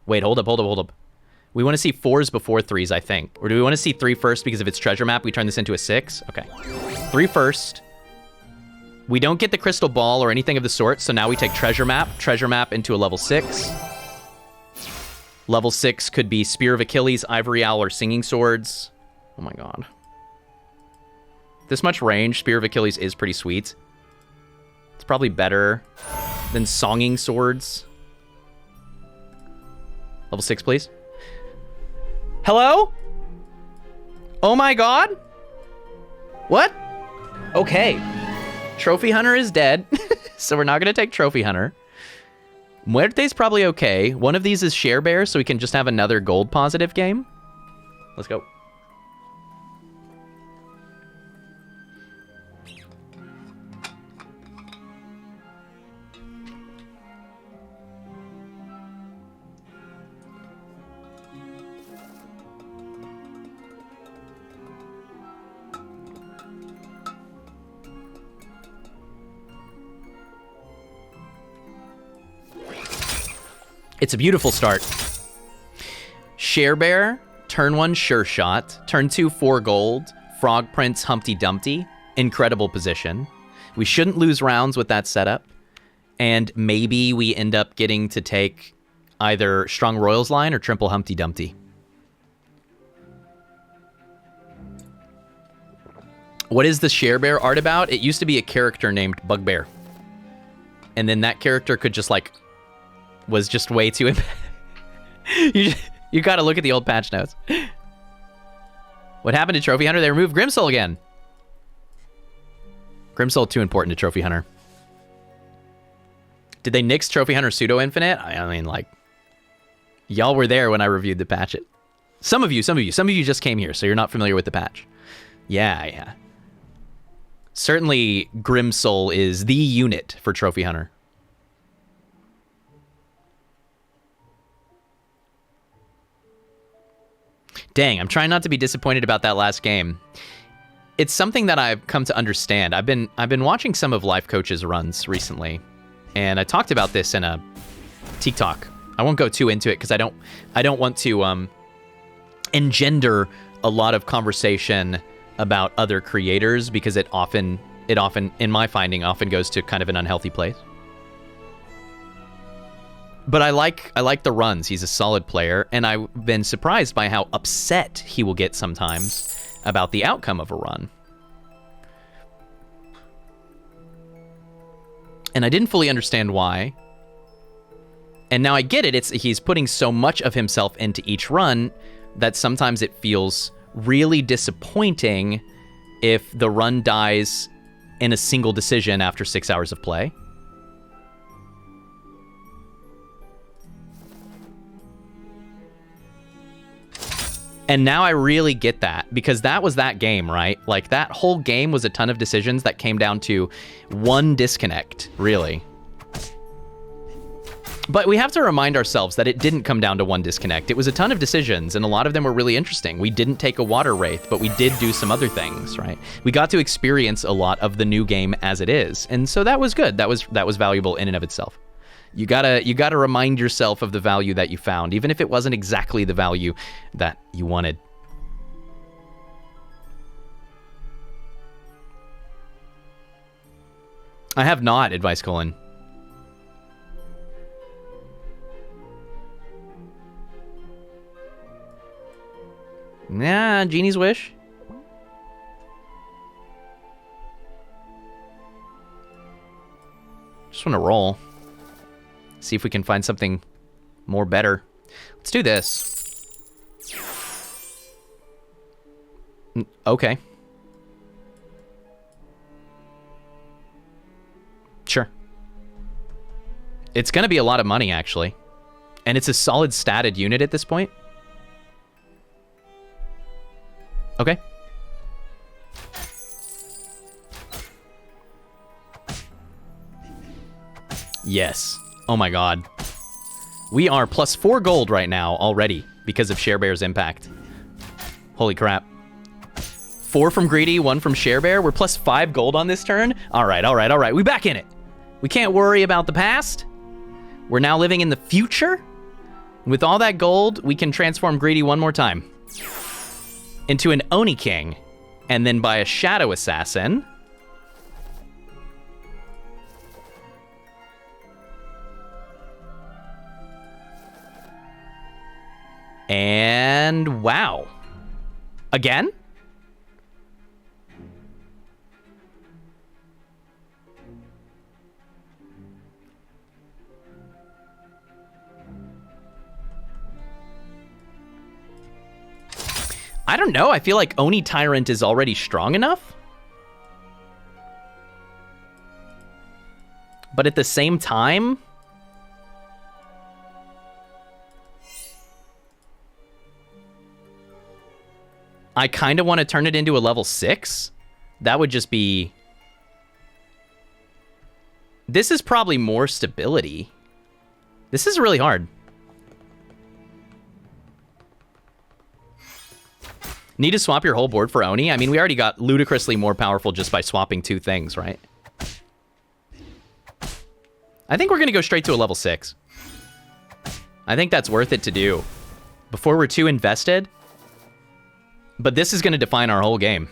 Wait, hold up. We want to see 4s before 3s, I think. Or do we want to see 3 first because if it's treasure map, we turn this into a 6? Okay. 3 first. We don't get the crystal ball or anything of the sort, so now we take treasure map into a level 6. Level 6 could be Spear of Achilles, Ivory Owl, or Singing Swords. Oh my god. This much range, Spear of Achilles is pretty sweet. It's probably better than Songing Swords. Level 6, please. Hello? Oh my god? What? Okay. Trophy Hunter is dead, so we're not going to take Trophy Hunter. Muerte's probably okay. One of these is Sharebear, so we can just have another gold positive game. Let's go. It's a beautiful start. Sharebear, turn 1 Sure Shot, turn 2 4 gold, Frog Prince Humpty Dumpty, incredible position. We shouldn't lose rounds with that setup, and maybe we end up getting to take either Strong Royals line or Triple Humpty Dumpty. What is the Sharebear art about? It used to be a character named Bugbear, and then that character could just like was just way too you gotta look at the old patch notes. What happened to Trophy Hunter? They removed Grimsoul again. Grimsoul too important to Trophy Hunter. Did they nix Trophy Hunter Pseudo Infinite? I mean, like, y'all were there when I reviewed the patch. Some of you just came here, so you're not familiar with the patch. Yeah. Certainly Grimsoul is the unit for Trophy Hunter. Dang, I'm trying not to be disappointed about that last game. It's something that I've come to understand. I've been watching some of Life Coach's runs recently, and I talked about this in a TikTok. I won't go too into it because I don't want to engender a lot of conversation about other creators, because it often, in my finding, often goes to kind of an unhealthy place. But I like the runs. He's a solid player, and I've been surprised by how upset he will get sometimes about the outcome of a run. And I didn't fully understand why. And now I get it. He's putting so much of himself into each run that sometimes it feels really disappointing if the run dies in a single decision after 6 hours of play. And now I really get that, because that was that game, right? Like, that whole game was a ton of decisions that came down to one disconnect, really. But we have to remind ourselves that it didn't come down to one disconnect. It was a ton of decisions, and a lot of them were really interesting. We didn't take a water wraith, but we did do some other things, right? We got to experience a lot of the new game as it is, and so that was good. That was valuable in and of itself. You gotta remind yourself of the value that you found, even if it wasn't exactly the value that you wanted. I have not, Advice Colon. Nah, Genie's Wish. Just want to roll. See if we can find something more better. Let's do this. Okay. Sure. It's going to be a lot of money, actually. And it's a solid statted unit at this point. Okay. Yes. Oh my god. We are plus 4 gold right now already because of Sharebear's impact. Holy crap. 4 from Greedy, 1 from Sharebear. We're plus 5 gold on this turn. All right. We back in it. We can't worry about the past. We're now living in the future. With all that gold, we can transform Greedy one more time into an Oni King, and then buy a Shadow Assassin. And wow. Again? I don't know. I feel like Oni Tyrant is already strong enough. But at the same time, I kind of want to turn it into a level 6. That would just be... This is probably more stability. This is really hard. Need to swap your whole board for Oni? I mean, we already got ludicrously more powerful just by swapping 2 things, right? I think we're going to go straight to a level 6. I think that's worth it to do before we're too invested. But this is going to define our whole game.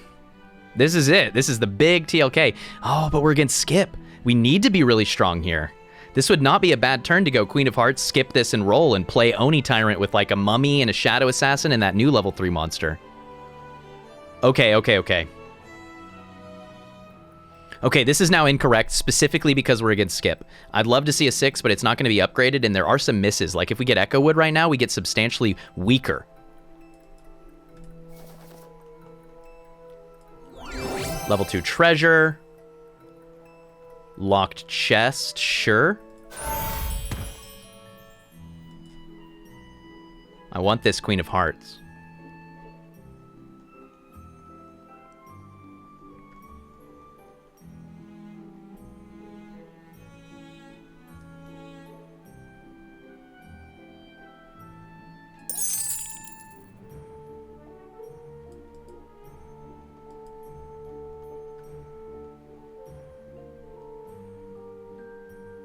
This is it. This is the big TLK. Oh, but we're against Skip. We need to be really strong here. This would not be a bad turn to go Queen of Hearts, skip this and roll and play Oni Tyrant with like a Mummy and a Shadow Assassin and that new level 3 monster. Okay. Okay, this is now incorrect, specifically because we're against Skip. I'd love to see a 6, but it's not going to be upgraded, and there are some misses. Like, if we get Echo Wood right now, we get substantially weaker. Level 2 treasure. Locked chest, sure. I want this Queen of Hearts.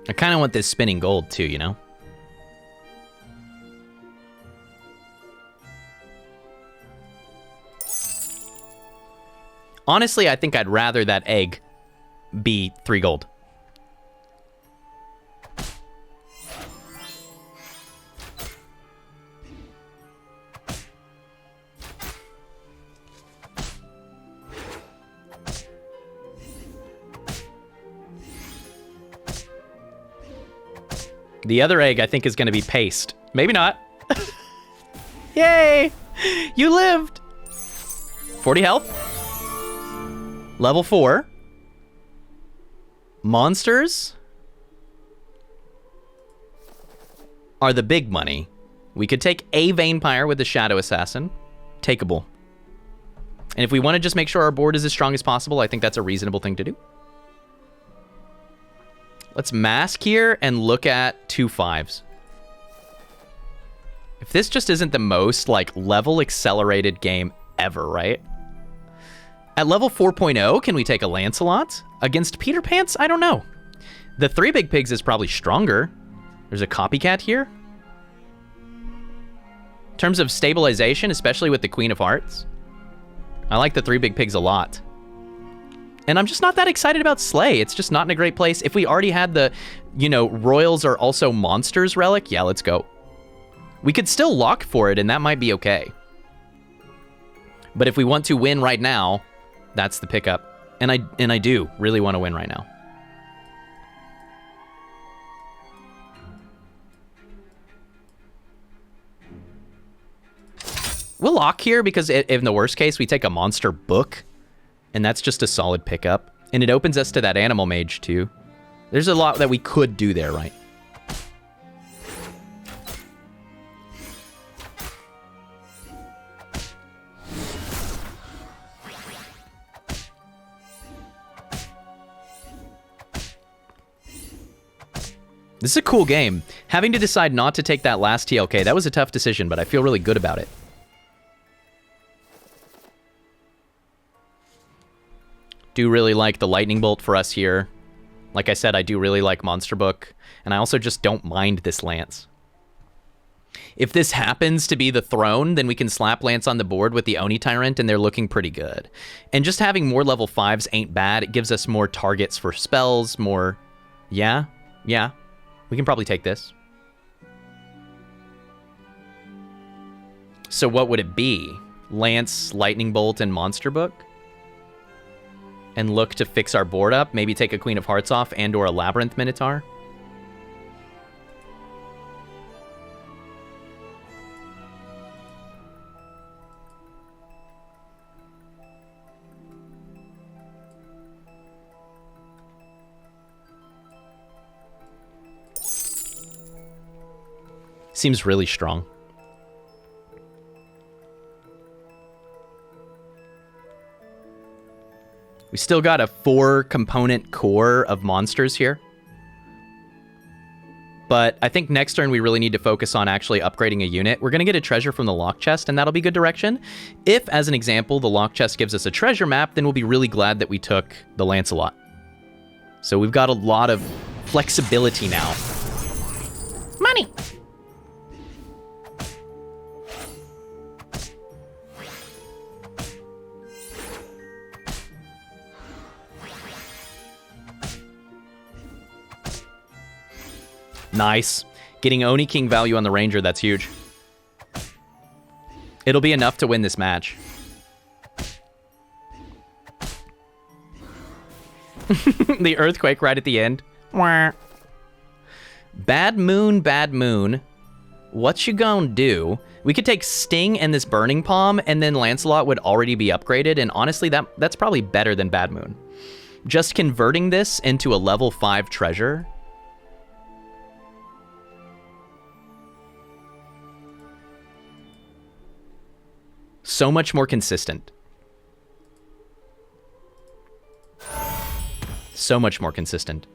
I kind of want this spinning gold too, you know? Honestly, I think I'd rather that egg be 3 gold. The other egg, I think, is going to be paste. Maybe not. Yay! You lived! 40 health. Level 4. Monsters are the big money. We could take a Vampire with the Shadow Assassin. Takeable. And if we want to just make sure our board is as strong as possible, I think that's a reasonable thing to do. Let's mask here and look at 2 5s. If this just isn't the most, like, level accelerated game ever, right? At level 4.0, can we take a Lancelot? Against Peter Pants? I don't know. The 3 Big Pigs is probably stronger. There's a copycat here. In terms of stabilization, especially with the Queen of Hearts, I like the 3 Big Pigs a lot. And I'm just not that excited about Slay. It's just not in a great place. If we already had the, you know, Royals are also monsters relic, yeah, let's go. We could still lock for it, and that might be okay. But if we want to win right now, that's the pickup. And I do really want to win right now. We'll lock here because in the worst case, we take a monster book. And that's just a solid pickup. And it opens us to that animal mage, too. There's a lot that we could do there, right? This is a cool game. Having to decide not to take that last TLK, that was a tough decision, but I feel really good about it. Do really like the lightning bolt for us here. Like I said, I do really like Monster Book, and I also just don't mind this Lance. If this happens to be the throne, then we can slap Lance on the board with the Oni Tyrant, and they're looking pretty good. And just having more level 5s ain't bad. It gives us more targets for spells, more... Yeah. We can probably take this. So what would it be? Lance, Lightning Bolt, and Monster Book? And look to fix our board up? Maybe take a Queen of Hearts off and or a Labyrinth Minotaur? Seems really strong. We still got a 4-component core of monsters here. But I think next turn we really need to focus on actually upgrading a unit. We're going to get a treasure from the lock chest, and that'll be good direction. If, as an example, the lock chest gives us a treasure map, then we'll be really glad that we took the Lancelot. So we've got a lot of flexibility now. Money! Nice. Getting Oni King value on the Ranger, that's huge. It'll be enough to win this match. The earthquake right at the end. Bad moon. What you gonna do? We could take Sting and this Burning Palm, and then Lancelot would already be upgraded, and honestly, that's probably better than Bad Moon. Just converting this into a level 5 treasure... So much more consistent. So much more consistent.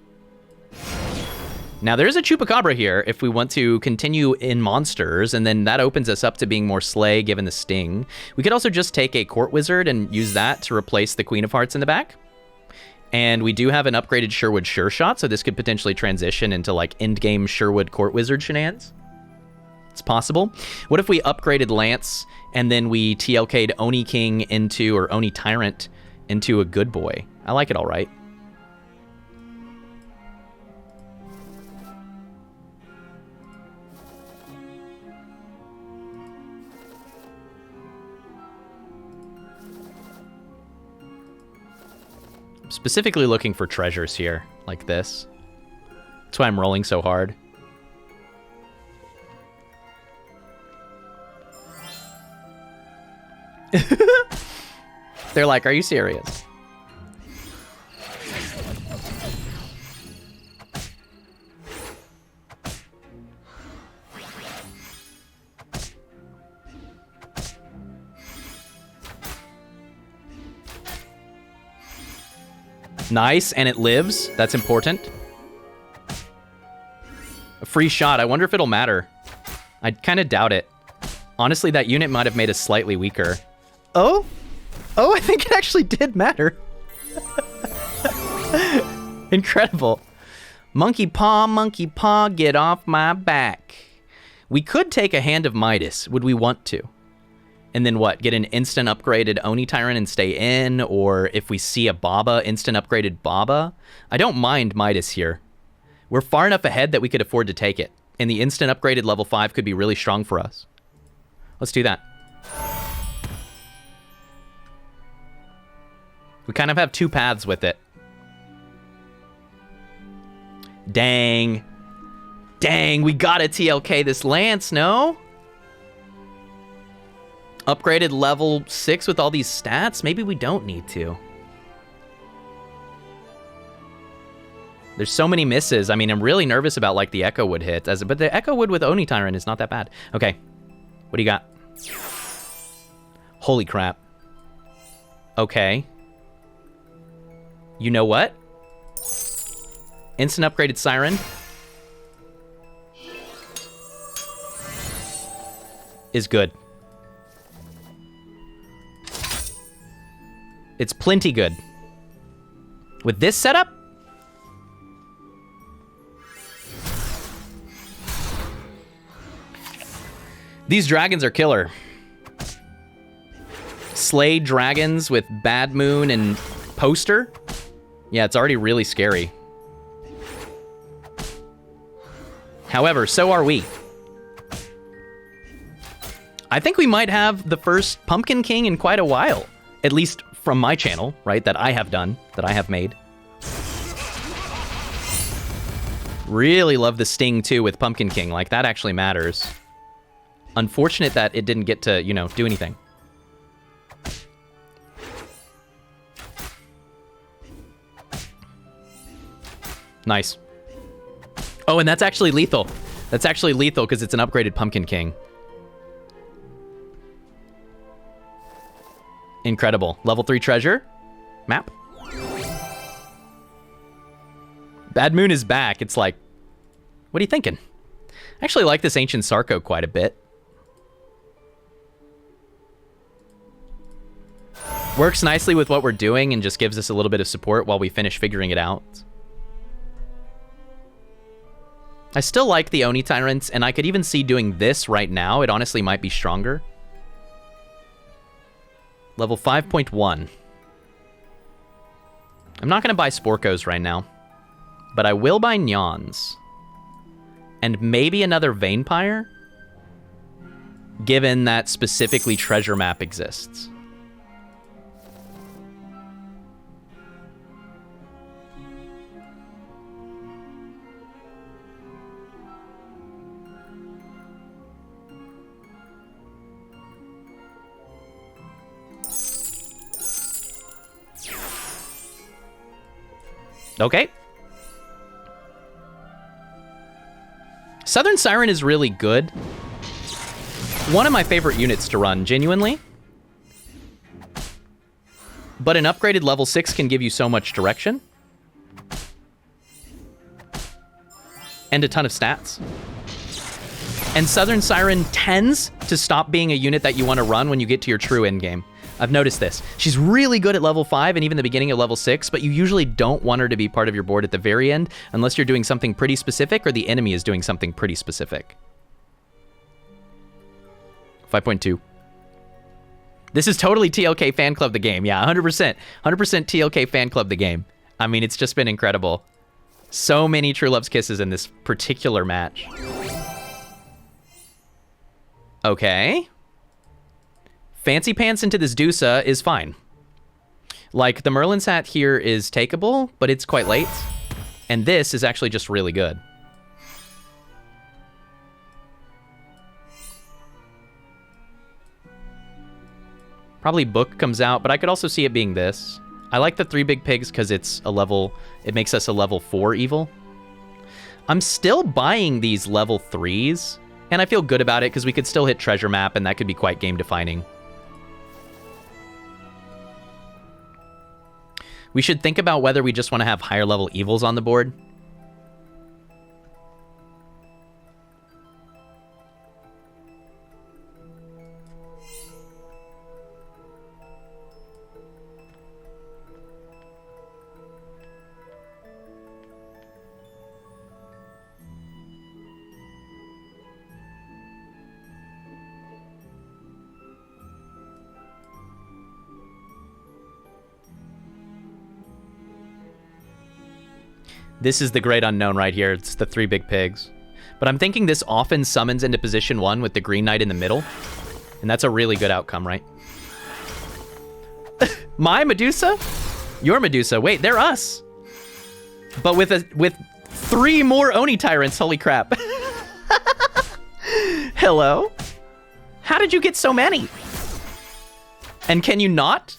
Now, there's a Chupacabra here if we want to continue in monsters, and then that opens us up to being more Slay given the Sting. We could also just take a Court Wizard and use that to replace the Queen of Hearts in the back. And we do have an upgraded Sherwood Sure Shot, so this could potentially transition into like endgame Sherwood Court Wizard shenanigans. It's possible. What if we upgraded Lance and then we TLK'd Oni King into, or Oni Tyrant into a good boy? I like it all right. I'm specifically looking for treasures here, like this. That's why I'm rolling so hard. They're like, are you serious? Nice, and it lives. That's important. A free shot. I wonder if it'll matter. I kind of doubt it. Honestly, that unit might have made us slightly weaker. Oh? Oh, I think it actually did matter. Incredible. Monkey paw, get off my back. We could take a Hand of Midas. Would we want to? And then what? Get an instant upgraded Oni Tyrant and stay in? Or if we see a Baba, instant upgraded Baba? I don't mind Midas here. We're far enough ahead that we could afford to take it. And the instant upgraded level 5 could be really strong for us. Let's do that. We kind of have two paths with it. Dang. Dang, we gotta TLK this Lance, no? Upgraded level 6 with all these stats? Maybe we don't need to. There's so many misses. I mean, I'm really nervous about like the Echo Wood hit, but the Echo Wood with Oni Tyrant is not that bad. Okay, what do you got? Holy crap. Okay. You know what? Instant upgraded Siren is good. It's plenty good. With this setup, These dragons are killer. Slay dragons with Bad Moon and Poster. Yeah, it's already really scary. However, so are we. I think we might have the first Pumpkin King in quite a while. At least from my channel, right? That I have done, that I have made. Really love the sting, too, with Pumpkin King. Like, that actually matters. Unfortunate that it didn't get to, you know, do anything. Nice. Oh, and that's actually lethal. That's actually lethal because it's an upgraded Pumpkin King. Incredible. Level 3 treasure. Map. Bad Moon is back. It's like, what are you thinking? I actually like this Ancient Sarko quite a bit. Works nicely with what we're doing and just gives us a little bit of support while we finish figuring it out. I still like the Oni Tyrants, and I could even see doing this right now. It honestly might be stronger. Level 5.1. I'm not going to buy Sporkos right now, but I will buy Nyons. And maybe another Vampire, given that specifically treasure map exists. Okay. Southern Siren is really good. One of my favorite units to run, genuinely. But an upgraded level 6 can give you so much direction. And a ton of stats. And Southern Siren tends to stop being a unit that you want to run when you get to your true endgame. I've noticed this. She's really good at level 5 and even the beginning of level 6, but you usually don't want her to be part of your board at the very end unless you're doing something pretty specific or the enemy is doing something pretty specific. 5.2. This is totally TLK Fan Club the game. Yeah, 100%. 100% TLK Fan Club the game. I mean, it's just been incredible. So many True Love's Kisses in this particular match. Okay. Fancy Pants into this Dusa is fine. Like, the Merlin's hat here is takeable, but it's quite late. And this is actually just really good. Probably Book comes out, but I could also see it being this. I like the 3 big pigs because it's a level... It makes us a level 4 evil. I'm still buying these level 3s, and I feel good about it because we could still hit treasure map, and that could be quite game-defining. We should think about whether we just want to have higher level evils on the board. This is the great unknown right here. It's the 3 big pigs. But I'm thinking this often summons into position 1 with the Green Knight in the middle. And that's a really good outcome, right? My Medusa? Your Medusa. Wait, they're us. But with 3 more Oni Tyrants. Holy crap. Hello? How did you get so many? And can you not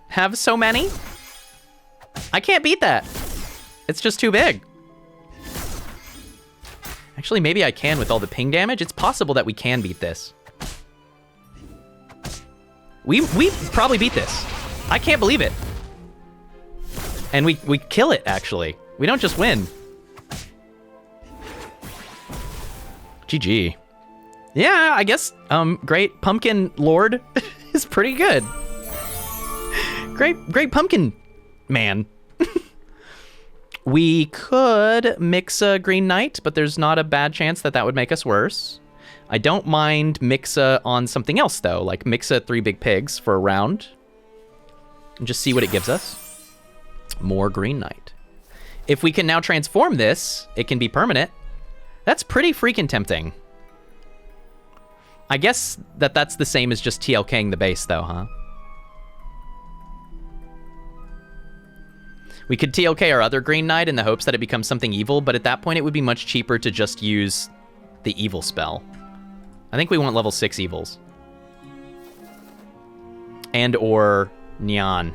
have so many? I can't beat that. It's just too big. Actually, maybe I can with all the ping damage. It's possible that we can beat this. We probably beat this. I can't believe it. And we kill it, actually. We don't just win. GG. Yeah, I guess Great Pumpkin Lord is pretty good. Great Pumpkin Man. We could mix a Green Knight, but there's not a bad chance that that would make us worse. I don't mind Mixa on something else, though. Like Mixa 3 big pigs for a round. And just see what it gives us. More Green Knight. If we can now transform this, it can be permanent. That's pretty freaking tempting. I guess that's the same as just TLKing the base, though, huh? We could TLK our other Green Knight in the hopes that it becomes something evil, but at that point it would be much cheaper to just use the evil spell. I think we want level 6 evils. And or Neon.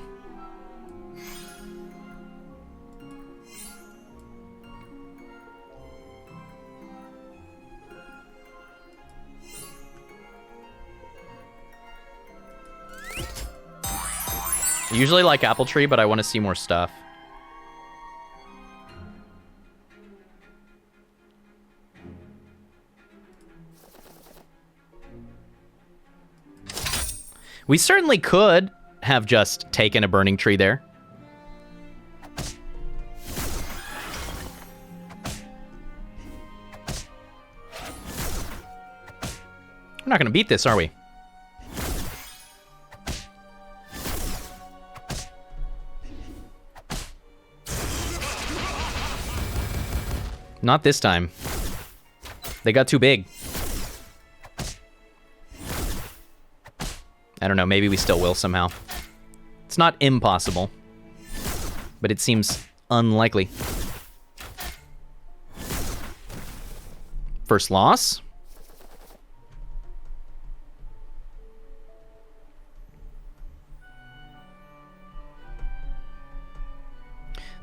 I usually like Apple Tree, but I want to see more stuff. We certainly could have just taken a Burning Tree there. We're not going to beat this, are we? Not this time. They got too big. I don't know, maybe we still will somehow. It's not impossible, but it seems unlikely. First loss.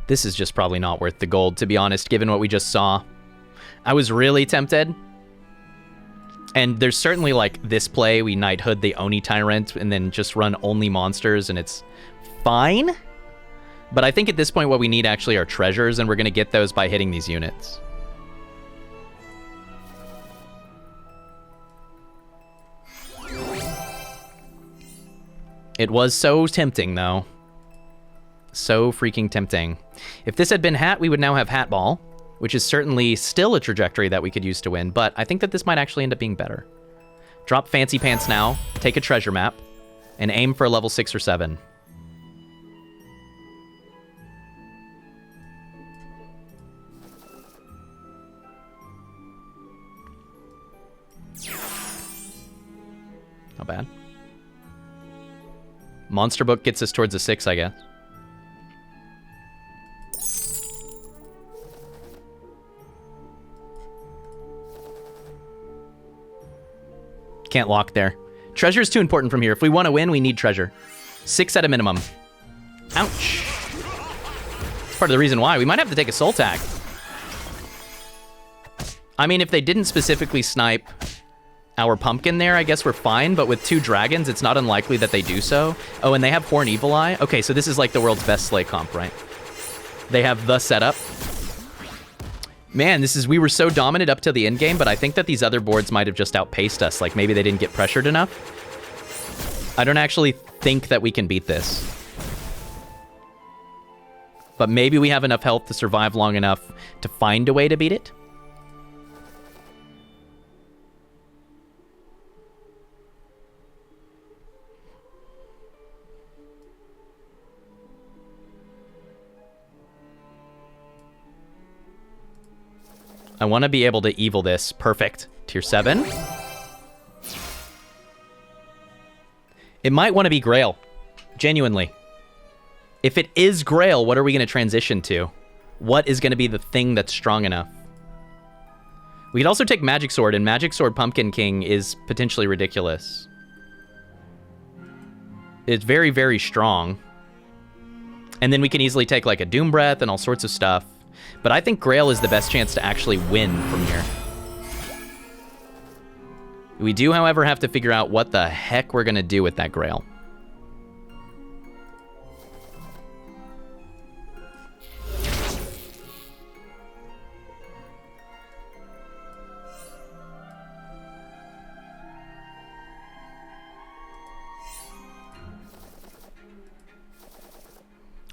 This is just probably not worth the gold, to be honest, given what we just saw. I was really tempted. And there's certainly, like, this play, we Knighthood the Oni Tyrant and then just run only monsters, and it's fine. But I think at this point what we need actually are treasures, and we're going to get those by hitting these units. It was so tempting, though. So freaking tempting. If this had been Hat, we would now have Hat Ball, which is certainly still a trajectory that we could use to win, but I think that this might actually end up being better. Drop Fancy Pants now, take a treasure map, and aim for a level 6 or 7. Not bad. Monster Book gets us towards a 6, I guess. Can't lock there. Treasure's too important from here. If we want to win, we need treasure. 6 at a minimum. Ouch. That's part of the reason why. We might have to take a soul tag. I mean, if they didn't specifically snipe our pumpkin there, I guess we're fine, but with 2 dragons, it's not unlikely that they do so. Oh, and they have Horn Evil Eye? Okay, so this is like the world's best Slay comp, right? They have the setup. Man, we were so dominant up to the end game, but I think that these other boards might have just outpaced us. Like, maybe they didn't get pressured enough. I don't actually think that we can beat this. But maybe we have enough health to survive long enough to find a way to beat it. I want to be able to evil this. Perfect. Tier 7. It might want to be Grail. Genuinely. If it is Grail, what are we going to transition to? What is going to be the thing that's strong enough? We could also take Magic Sword, and Magic Sword Pumpkin King is potentially ridiculous. It's very, very strong. And then we can easily take like a Doom Breath and all sorts of stuff. But I think Grail is the best chance to actually win from here. We do, however, have to figure out what the heck we're going to do with that Grail.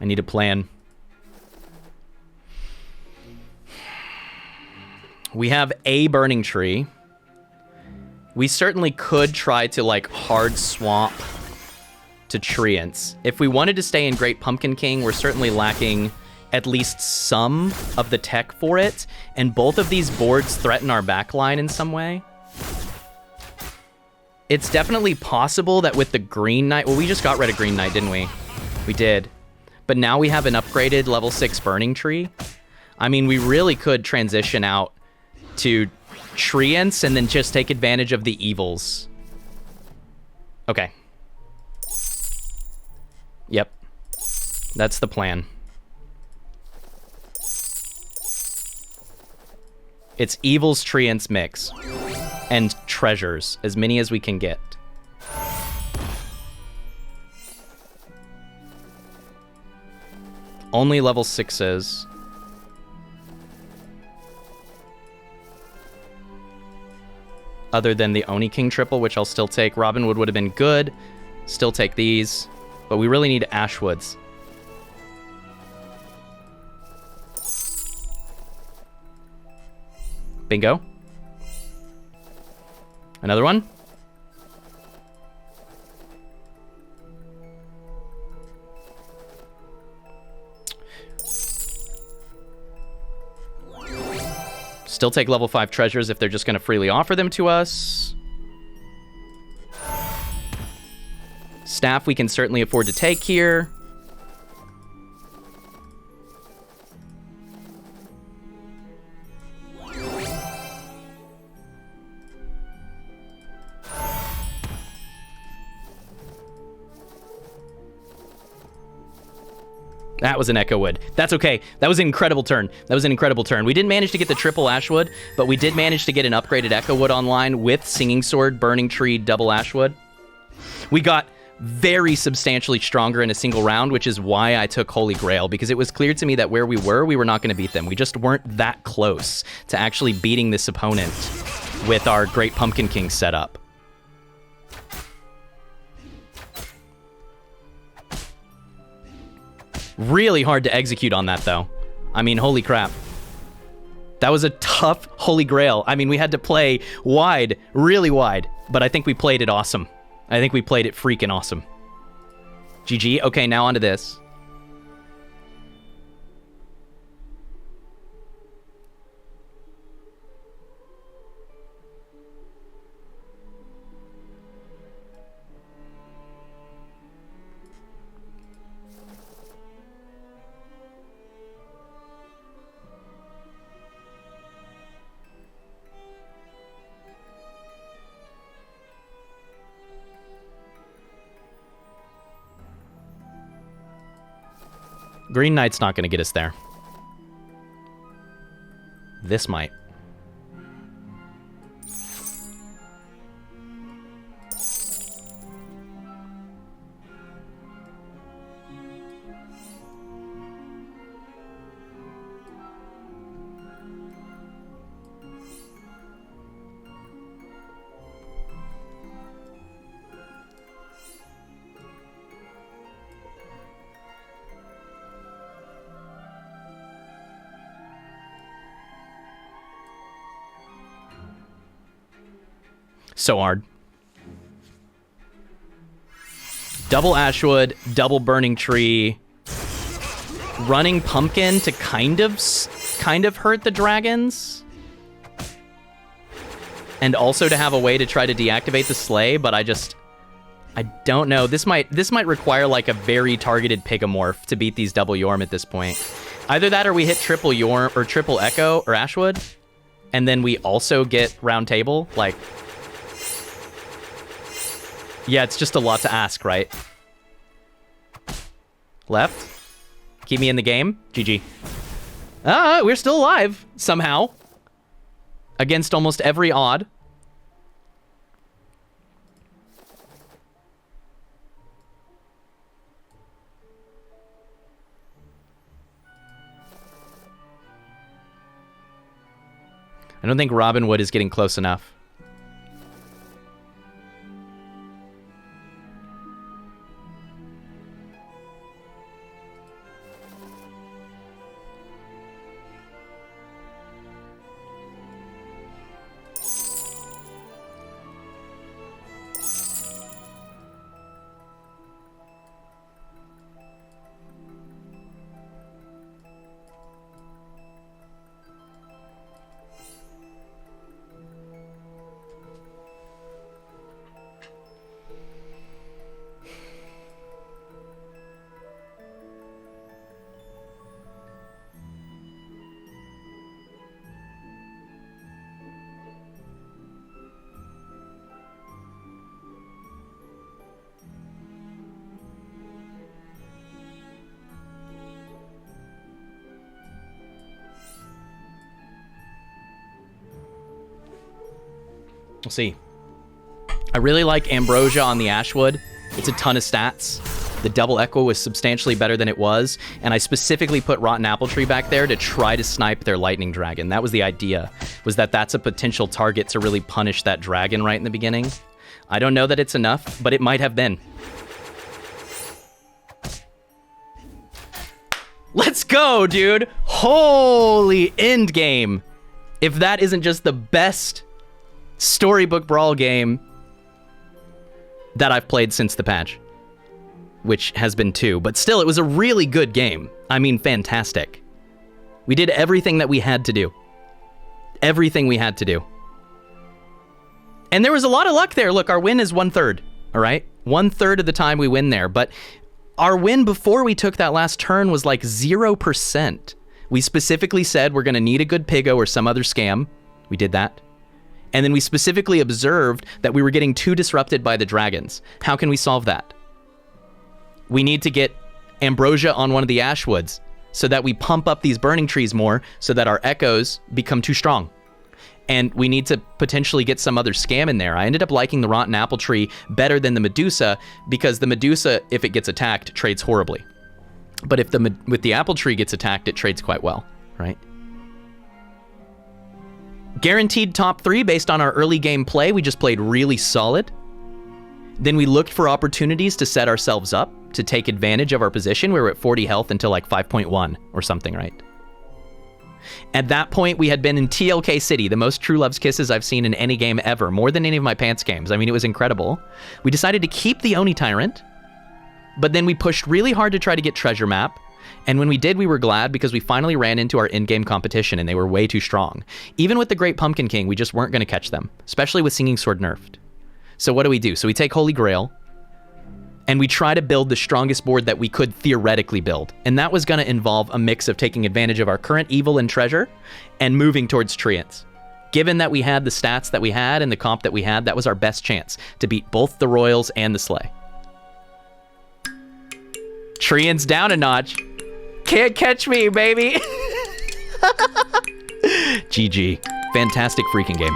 I need a plan. We have a Burning Tree. We certainly could try to, like, hard swamp to Treants. If we wanted to stay in Great Pumpkin King, we're certainly lacking at least some of the tech for it, and both of these boards threaten our backline in some way. It's definitely possible that with the Green Knight... Well, we just got rid of Green Knight, didn't we? We did. But now we have an upgraded level 6 Burning Tree. I mean, we really could transition out to Treants and then just take advantage of the evils. Okay. Yep. That's the plan. It's evils, Treants mix. And treasures. As many as we can get. Only level 6s. Other than the Oni King triple, which I'll still take. Robin Wood would have been good. Still take these. But we really need Ashwoods. Bingo. Another one. Still take level 5 treasures if they're just going to freely offer them to us. Staff we can certainly afford to take here. That was an Echo Wood. That's okay. That was an incredible turn. That was an incredible turn. We didn't manage to get the triple Ashwood, but we did manage to get an upgraded Echo Wood online with Singing Sword, Burning Tree, double Ashwood. We got very substantially stronger in a single round, which is why I took Holy Grail, because it was clear to me that where we were not going to beat them. We just weren't that close to actually beating this opponent with our Great Pumpkin King setup. Really hard to execute on that, though. I mean, holy crap. That was a tough Holy Grail. I mean, we had to play wide, really wide, but I think we played it awesome. I think we played it freaking awesome. GG. Okay, now onto this. Green Knight's not going to get us there. This might. So hard. Double Ashwood, double Burning Tree, running Pumpkin to kind of hurt the dragons, and also to have a way to try to deactivate the sleigh. But I don't know. This might require like a very targeted Pigamorph to beat these double Yorm at this point. Either that, or we hit triple Yorm or triple Echo or Ashwood, and then we also get Round Table. Like. Yeah, it's just a lot to ask, right? Left. Keep me in the game. GG. We're still alive, somehow. Against almost every odd. I don't think Robin Wood is getting close enough. We'll see. I really like Ambrosia on the Ashwood. It's a ton of stats. The double echo was substantially better than it was, and I specifically put Rotten Apple Tree back there to try to snipe their Lightning Dragon. That was the idea, was that that's a potential target to really punish that dragon right in the beginning. I don't know that it's enough, but it might have been. Let's go, dude! Holy endgame! If that isn't just the best Storybook Brawl game that I've played since the patch, which has been 2, but still, it was a really good game. I mean, fantastic. We did everything that we had to do. Everything we had to do. And there was a lot of luck there. Look, our win is 1/3, all right? 1/3 of the time we win there, but our win before we took that last turn was like 0%. We specifically said we're gonna need a good Piggo or some other scam. We did that. And then we specifically observed that we were getting too disrupted by the dragons. How can we solve that? We need to get Ambrosia on one of the Ashwoods so that we pump up these burning trees more so that our echoes become too strong. And we need to potentially get some other scam in there. I ended up liking the Rotten Apple Tree better than the Medusa because the Medusa, if it gets attacked, trades horribly. But if with the Apple Tree gets attacked, it trades quite well, right? Guaranteed top 3 based on our early game play. We just played really solid. Then we looked for opportunities to set ourselves up to take advantage of our position. We were at 40 health until like 5.1 or something, right? At that point, we had been in TLK City, the most True Love's Kisses I've seen in any game ever, more than any of my Pants games. I mean, it was incredible. We decided to keep the Oni Tyrant, but then we pushed really hard to try to get Treasure Map. And when we did, we were glad because we finally ran into our in-game competition and they were way too strong. Even with the Great Pumpkin King, we just weren't going to catch them, especially with Singing Sword nerfed. So what do? So we take Holy Grail and we try to build the strongest board that we could theoretically build. And that was going to involve a mix of taking advantage of our current evil and treasure and moving towards Treants. Given that we had the stats that we had and the comp that we had, that was our best chance to beat both the Royals and the Slay. Treants down a notch. Can't catch me, baby. GG. Fantastic freaking game.